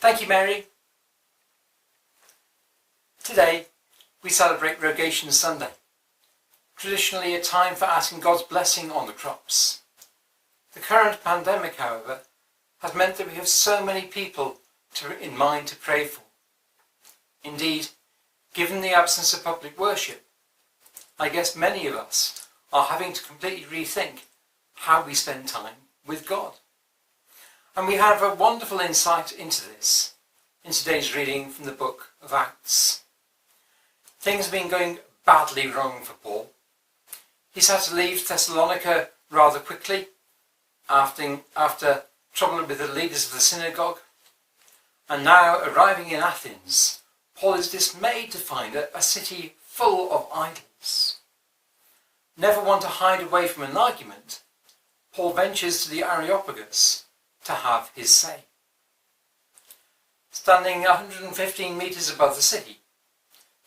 Thank you, Mary. Today, we celebrate Rogation Sunday, traditionally a time for asking God's blessing on the crops. The current pandemic, however, has meant that we have so many people in mind to pray for. Indeed, given the absence of public worship, I guess many of us are having to completely rethink how we spend time with God. And we have a wonderful insight into this in today's reading from the book of Acts. Things have been going badly wrong for Paul. He's had to leave Thessalonica rather quickly after trouble with the leaders of the synagogue. And now, arriving in Athens, Paul is dismayed to find a city full of idols. Never one to hide away from an argument, Paul ventures to the Areopagus to have his say. Standing 115 metres above the city,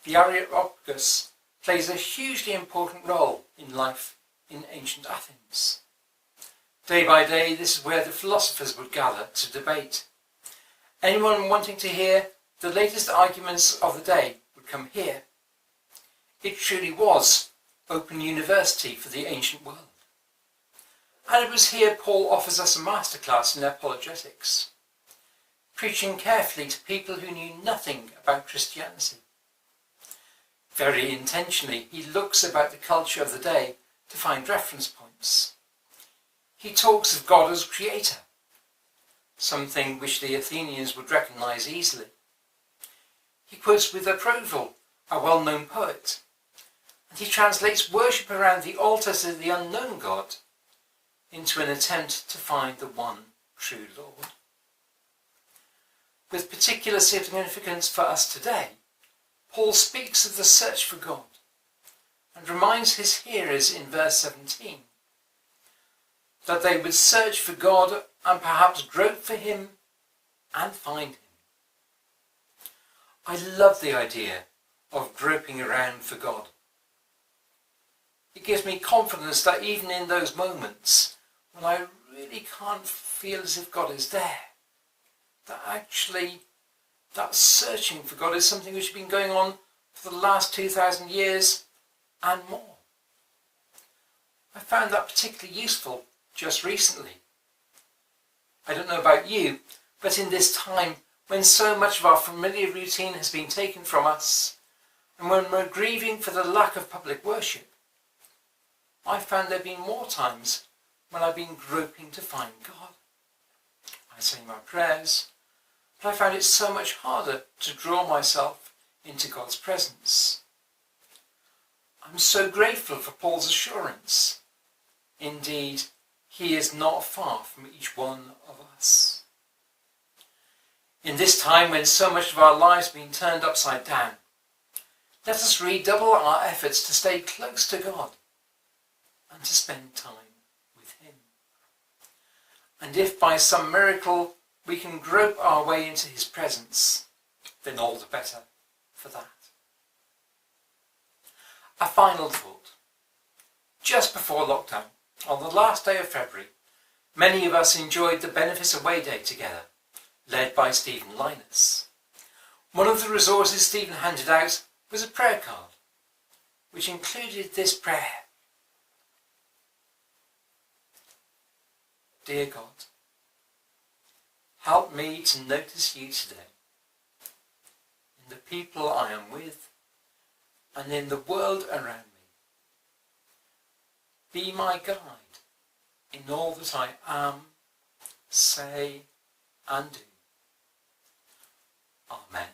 the Areopagus plays a hugely important role in life in ancient Athens. Day by day, this is where the philosophers would gather to debate. Anyone wanting to hear the latest arguments of the day would come here. It truly was open university for the ancient world. And it was here Paul offers us a masterclass in apologetics, preaching carefully to people who knew nothing about Christianity. Very intentionally, he looks about the culture of the day to find reference points. He talks of God as creator, something which the Athenians would recognise easily. He quotes with approval a well-known poet, and he translates worship around the altar to the unknown God into an attempt to find the one true Lord. With particular significance for us today, Paul speaks of the search for God and reminds his hearers in verse 17 that they would search for God and perhaps grope for him and find him. I love the idea of groping around for God. It gives me confidence that even in those moments when I really can't feel as if God is there, that actually that searching for God is something which has been going on for the last 2,000 years and more. I found that particularly useful just recently. I don't know about you, but in this time when so much of our familiar routine has been taken from us, and when we're grieving for the lack of public worship, I found there have been more times when I've been groping to find God. I say my prayers, but I found it so much harder to draw myself into God's presence. I'm so grateful for Paul's assurance. Indeed, he is not far from each one of us. In this time when so much of our lives have been turned upside down, let us redouble our efforts to stay close to God and to spend time with him. And if by some miracle we can grope our way into his presence, then all the better for that. A final thought. Just before lockdown, on the last day of February, many of us enjoyed the Benefice Away Day together, led by Stephen Linus. One of the resources Stephen handed out was a prayer card, which included this prayer. Dear God, help me to notice you today, in the people I am with, and in the world around me. Be my guide in all that I am, say, and do. Amen.